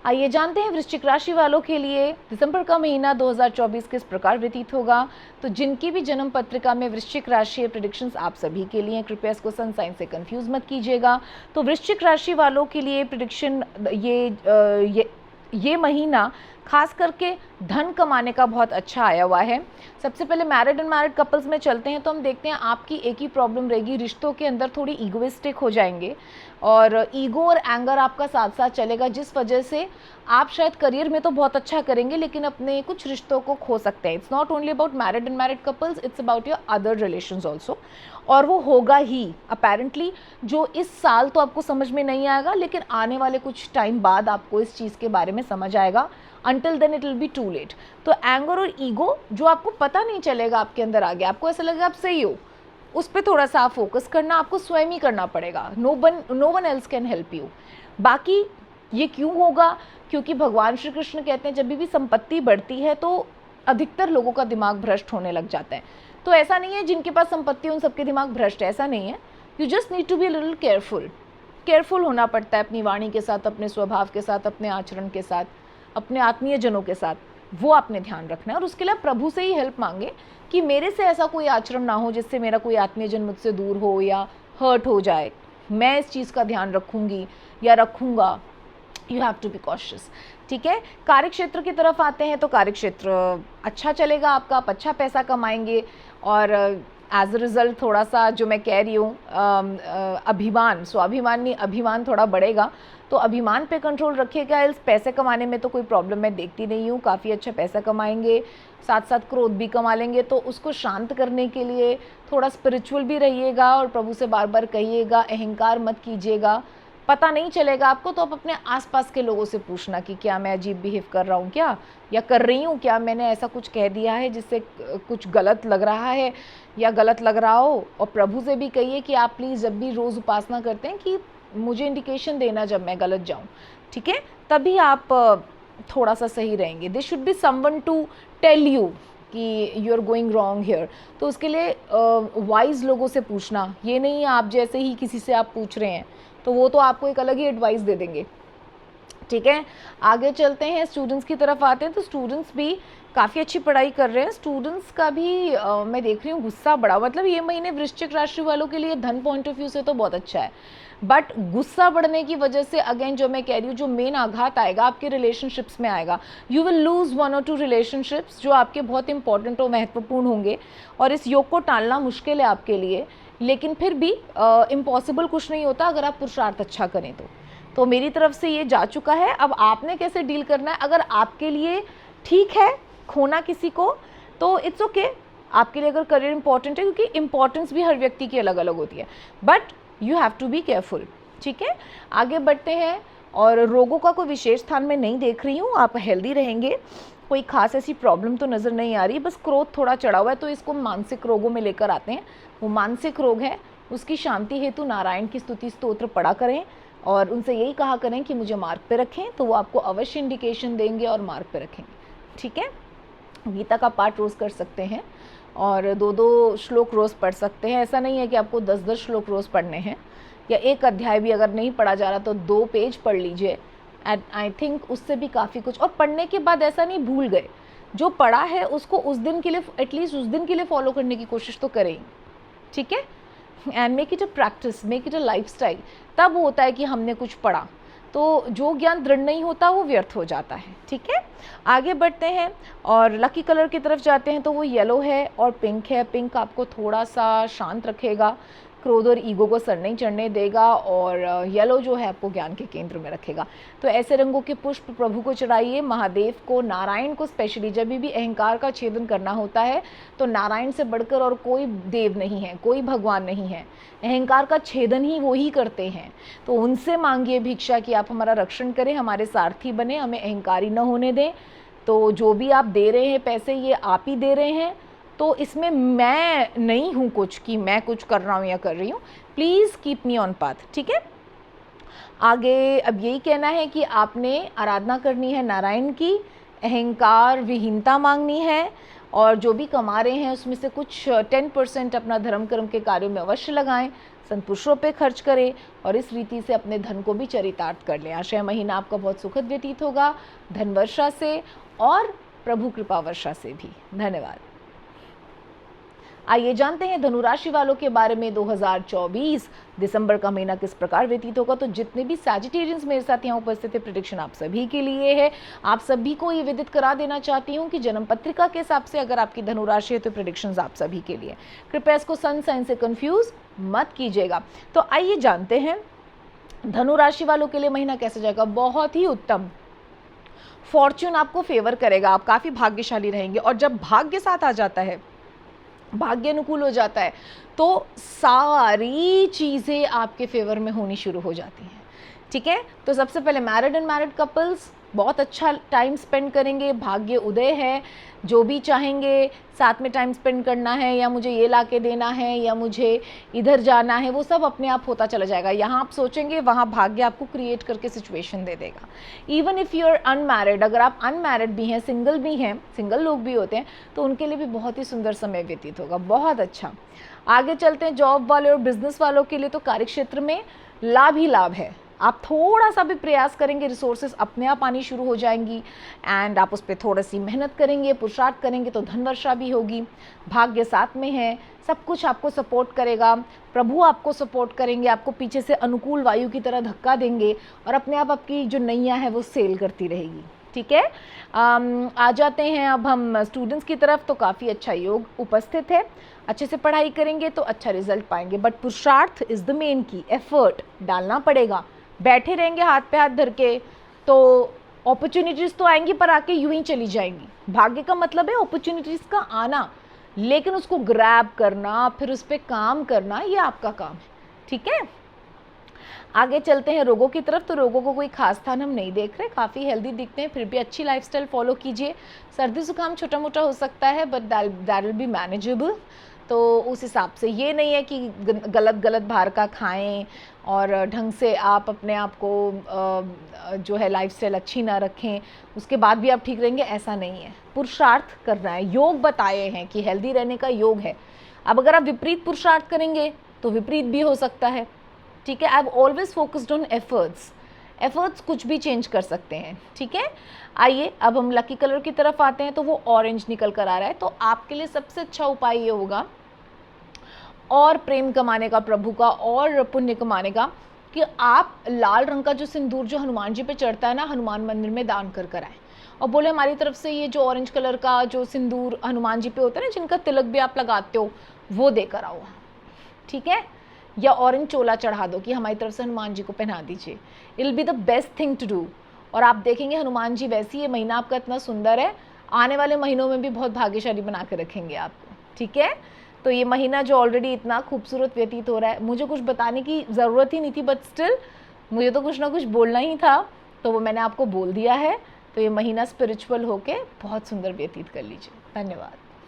आइए जानते हैं वृश्चिक राशि वालों के लिए दिसंबर का महीना 2024 किस प्रकार व्यतीत होगा। तो जिनकी भी जन्म पत्रिका में वृश्चिक राशि है, प्रेडिक्शंस आप सभी के लिए, कृपया इसको सन साइन से कंफ्यूज मत कीजिएगा। तो वृश्चिक राशि वालों के लिए प्रेडिक्शन ये महीना खास करके धन कमाने का बहुत अच्छा आया हुआ है। सबसे पहले मैरिड एंड मैरिड कपल्स में चलते हैं तो हम देखते हैं आपकी एक ही प्रॉब्लम रहेगी, रिश्तों के अंदर थोड़ी ईगोइस्टिक हो जाएंगे और ईगो और एंगर आपका साथ साथ चलेगा, जिस वजह से आप शायद करियर में तो बहुत अच्छा करेंगे लेकिन अपने कुछ रिश्तों को खो सकते हैं। It's not only about married and married couples, it's about your other relations also, और वो होगा ही अपेरेंटली। जो इस साल तो आपको समझ में नहीं आएगा लेकिन आने वाले कुछ टाइम बाद आपको इस चीज़ के बारे में समझ आएगा। Until then it will be too late। तो एंगर और ईगो जो आपको पता नहीं चलेगा आपके अंदर आ गया, आपको ऐसा लगेगा आप सही हो, उस पर थोड़ा सा आप फोकस करना, आपको स्वयं ही करना पड़ेगा। No one else can help you. बाकी ये क्यों होगा? क्योंकि भगवान श्री कृष्ण कहते हैं जब भी संपत्ति बढ़ती है तो अधिकतर लोगों का दिमाग भ्रष्ट होने लग जाता है। तो ऐसा नहीं है जिनके पास संपत्ति है उन सबके दिमाग भ्रष्ट है, ऐसा नहीं है। You just need to be little careful होना पड़ता है अपनी वाणी के साथ, अपने स्वभाव के साथ, अपने आचरण के साथ, अपने आत्मीय जनों के साथ, वो आपने ध्यान रखना है। और उसके लिए प्रभु से ही हेल्प मांगे कि मेरे से ऐसा कोई आचरण ना हो जिससे मेरा कोई आत्मीय जन मुझसे दूर हो या हर्ट हो जाए। मैं इस चीज़ का ध्यान रखूंगी या रखूंगा। You have to be cautious. ठीक है, कार्य क्षेत्र की तरफ आते हैं तो कार्य क्षेत्र अच्छा चलेगा आपका, आप अच्छा पैसा कमाएंगे और एज अ रिज़ल्ट थोड़ा सा जो मैं कह रही हूँ अभिमान, स्वाभिमान नहीं अभिमान थोड़ा बढ़ेगा। तो अभिमान पे कंट्रोल रखिएगा। इस पैसे कमाने में तो कोई प्रॉब्लम मैं देखती नहीं हूँ, काफ़ी अच्छा पैसा कमाएंगे, साथ साथ क्रोध भी कमा लेंगे। तो उसको शांत करने के लिए थोड़ा स्पिरिचुअल भी रहिएगा और प्रभु से बार बार कहिएगा, अहंकार मत कीजिएगा। पता नहीं चलेगा आपको तो आप अपने आसपास के लोगों से पूछना कि क्या मैं अजीब बिहेव कर रहा हूँ क्या, या कर रही हूँ क्या, मैंने ऐसा कुछ कह दिया है जिससे कुछ गलत लग रहा है या गलत लग रहा हो। और प्रभु से भी कहिए कि आप प्लीज़ जब भी रोज़ उपासना करते हैं कि मुझे इंडिकेशन देना जब मैं गलत जाऊँ, ठीक है, तभी आप थोड़ा सा सही रहेंगे। This should be someone to tell you कि you are going wrong here. तो उसके लिए वाइज लोगों से पूछना, ये नहीं आप जैसे ही किसी से आप पूछ रहे हैं तो वो तो आपको एक अलग ही एडवाइस दे देंगे। ठीक है, आगे चलते हैं, स्टूडेंट्स की तरफ आते हैं। तो स्टूडेंट्स भी काफ़ी अच्छी पढ़ाई कर रहे हैं। स्टूडेंट्स का भी मैं देख रही हूँ गुस्सा बढ़ा, मतलब ये महीने वृश्चिक राशि वालों के लिए धन पॉइंट ऑफ व्यू से तो बहुत अच्छा है, बट गुस्सा बढ़ने की वजह से अगेन जो मैं कह रही हूँ जो मेन आघात आएगा आपके रिलेशनशिप्स में आएगा। You will lose 1 or 2 relationships जो आपके बहुत इंपॉर्टेंट और महत्वपूर्ण होंगे, और इस योग को टालना मुश्किल है आपके लिए, लेकिन फिर भी इम्पॉसिबल कुछ नहीं होता अगर आप पुरुषार्थ अच्छा करें तो मेरी तरफ से ये जा चुका है। अब आपने कैसे डील करना है, अगर आपके लिए ठीक है खोना किसी को तो इट्स ओके, आपके लिए अगर करियर इंपॉर्टेंट है, क्योंकि इंपॉर्टेंस भी हर व्यक्ति की अलग अलग होती है, but you have to be careful. ठीक है, आगे बढ़ते हैं। और रोगों का कोई विशेष स्थान में नहीं देख रही हूँ, आप हेल्दी रहेंगे, कोई खास ऐसी प्रॉब्लम तो नज़र नहीं आ रही, बस क्रोध थोड़ा चढ़ा हुआ है तो इसको मानसिक रोगों में लेकर आते हैं। वो मानसिक रोग है, उसकी शांति हेतु नारायण की स्तुति स्तोत्र पढ़ा करें और उनसे यही कहा करें कि मुझे मार्ग पे रखें, तो वो आपको अवश्य इंडिकेशन देंगे और मार्ग पे रखेंगे। ठीक है, गीता का पाठ रोज़ कर सकते हैं और 2-2 श्लोक रोज़ पढ़ सकते हैं। ऐसा नहीं है कि आपको 10-10 श्लोक रोज़ पढ़ने हैं, या एक अध्याय भी अगर नहीं पढ़ा जा रहा तो 2 पेज पढ़ लीजिए। एंड आई थिंक उससे भी काफ़ी कुछ, और पढ़ने के बाद ऐसा नहीं भूल गए, जो पढ़ा है उसको उस दिन के लिए एटलीस्ट उस दिन के लिए फॉलो करने की कोशिश तो करें। ठीक है, and make it a practice, make it a lifestyle. तब होता है कि हमने कुछ पढ़ा, तो जो ज्ञान दृढ़ नहीं होता वो व्यर्थ हो जाता है। ठीक है, आगे बढ़ते हैं और लकी कलर की तरफ जाते हैं। तो वो येलो है और पिंक है। पिंक आपको थोड़ा सा शांत रखेगा, क्रोध और ईगो को सर नहीं चढ़ने देगा, और येलो जो है आपको ज्ञान के केंद्र में रखेगा। तो ऐसे रंगों के पुष्प प्रभु को चढ़ाइए, महादेव को, नारायण को स्पेशली। जब भी अहंकार का छेदन करना होता है तो नारायण से बढ़कर और कोई देव नहीं है, कोई भगवान नहीं है, अहंकार का छेदन ही वो ही करते हैं। तो उनसे मांगिए भिक्षा कि आप हमारा रक्षण करें, हमारे सारथी बने, हमें अहंकारी न होने दें। तो जो भी आप दे रहे हैं पैसे, ये आप ही दे रहे हैं, तो इसमें मैं नहीं हूँ कुछ कि मैं कुछ कर रहा हूँ या कर रही हूँ। Please keep me on path. ठीक है, आगे अब यही कहना है कि आपने आराधना करनी है नारायण की, अहंकार विहीनता मांगनी है, और जो भी कमा रहे हैं उसमें से कुछ 10% अपना धर्म कर्म के कार्यों में अवश्य लगाएं, संत पुरुषों पे खर्च करें और इस रीति से अपने धन को भी चरितार्थ कर लें। आशय महीना आपका बहुत सुखद व्यतीत होगा, धन वर्षा से और प्रभु कृपा वर्षा से भी। धन्यवाद। आइए जानते हैं धनुराशि वालों के बारे में 2024 दिसंबर का महीना किस प्रकार व्यतीत होगा। तो जितने भी सैजिटेरियंस मेरे साथ यहाँ उपस्थित है, प्रेडिक्शन आप सभी के लिए है। आप सभी को ये विदित करा देना चाहती हूँ कि जन्म पत्रिका के हिसाब से अगर आपकी धनुराशि है तो प्रेडिक्शंस आप सभी के लिए। कृपया इसको सन साइन से कंफ्यूज मत कीजिएगा। तो आइए जानते हैं धनुराशि वालों के लिए महीना कैसे जाएगा। बहुत ही उत्तम, फॉर्च्यून आपको फेवर करेगा, आप काफ़ी भाग्यशाली रहेंगे। और जब भाग्य साथ आ जाता है, भाग्य अनुकूल हो जाता है, तो सारी चीज़ें आपके फेवर में होनी शुरू हो जाती हैं। ठीक है, तो सबसे पहले मैरिड एंड मैरिड कपल्स बहुत अच्छा टाइम स्पेंड करेंगे, भाग्य उदय है। जो भी चाहेंगे साथ में टाइम स्पेंड करना है, या मुझे ये ला के देना है, या मुझे इधर जाना है, वो सब अपने आप होता चला जाएगा। यहाँ आप सोचेंगे, वहाँ भाग्य आपको क्रिएट करके सिचुएशन दे देगा। Even if you are unmarried, अगर आप अनमैरिड भी हैं, सिंगल भी हैं, सिंगल लोग भी होते हैं, तो उनके लिए भी बहुत ही सुंदर समय व्यतीत होगा, बहुत अच्छा। आगे चलते हैं जॉब वाले और बिजनेस वालों के लिए। तो कार्यक्षेत्र में लाभ ही लाभ है। आप थोड़ा सा भी प्रयास करेंगे, रिसोर्सेज अपने आप आनी शुरू हो जाएंगी एंड आप उस पर थोड़ी सी मेहनत करेंगे, पुरुषार्थ करेंगे तो धन वर्षा भी होगी। भाग्य साथ में है, सब कुछ आपको सपोर्ट करेगा, प्रभु आपको सपोर्ट करेंगे, आपको पीछे से अनुकूल वायु की तरह धक्का देंगे और अपने आप आपकी जो नैया है वो सेल करती रहेगी। ठीक है, आ जाते हैं अब हम स्टूडेंट्स की तरफ। तो काफ़ी अच्छा योग उपस्थित है, अच्छे से पढ़ाई करेंगे तो अच्छा रिजल्ट पाएंगे, बट पुरुषार्थ इज़ द मेन की। एफर्ट डालना पड़ेगा, बैठे रहेंगे हाथ पे हाथ धर के तो अपॉर्चुनिटीज़ तो आएंगी पर आके यूं ही चली जाएंगी। भाग्य का मतलब है अपॉर्चुनिटीज़ का आना, लेकिन उसको ग्रैब करना, फिर उस पर काम करना, ये आपका काम है। ठीक है, आगे चलते हैं रोगों की तरफ। तो रोगों को कोई खास स्थान हम नहीं देख रहे, काफ़ी हेल्दी दिखते हैं, फिर भी अच्छी लाइफस्टाइल फॉलो कीजिए। सर्दी जुकाम छोटा मोटा हो सकता है, but that will be manageable. तो उस हिसाब से ये नहीं है कि गलत बाहर का खाएं और ढंग से आप अपने आप को जो है लाइफस्टाइल अच्छी ना रखें, उसके बाद भी आप ठीक रहेंगे, ऐसा नहीं है। पुरुषार्थ करना है, योग बताए हैं कि हेल्दी रहने का योग है। अब अगर आप विपरीत पुरुषार्थ करेंगे तो विपरीत भी हो सकता है। ठीक है, I have always focused on efforts कुछ भी चेंज कर सकते हैं। ठीक है, आइए अब हम लकी कलर की तरफ आते हैं। तो वो ऑरेंज निकल कर आ रहा है। तो आपके लिए सबसे अच्छा उपाय ये होगा और प्रेम कमाने का, प्रभु का और पुण्य कमाने का, कि आप लाल रंग का जो सिंदूर जो हनुमान जी पे चढ़ता है ना, हनुमान मंदिर में दान कर कर आए और बोले हमारी तरफ से ये जो ऑरेंज कलर का जो सिंदूर हनुमान जी पे होता है ना, जिनका तिलक भी आप लगाते हो, वो देकर आओ। ठीक है, या ऑरेंज चोला चढ़ा दो कि हमारी तरफ से हनुमान जी को पहना दीजिए। It will be the best thing to do. और आप देखेंगे हनुमान जी वैसे ये महीना आपका इतना सुंदर है, आने वाले महीनों में भी बहुत भाग्यशाली बना के रखेंगे आपको। ठीक है, तो ये महीना जो ऑलरेडी इतना खूबसूरत व्यतीत हो रहा है, मुझे कुछ बताने की ज़रूरत ही नहीं थी, बट स्टिल मुझे तो कुछ ना कुछ बोलना ही था, तो वो मैंने आपको बोल दिया है। तो ये महीना स्पिरिचुअल होके बहुत सुंदर व्यतीत कर लीजिए। धन्यवाद।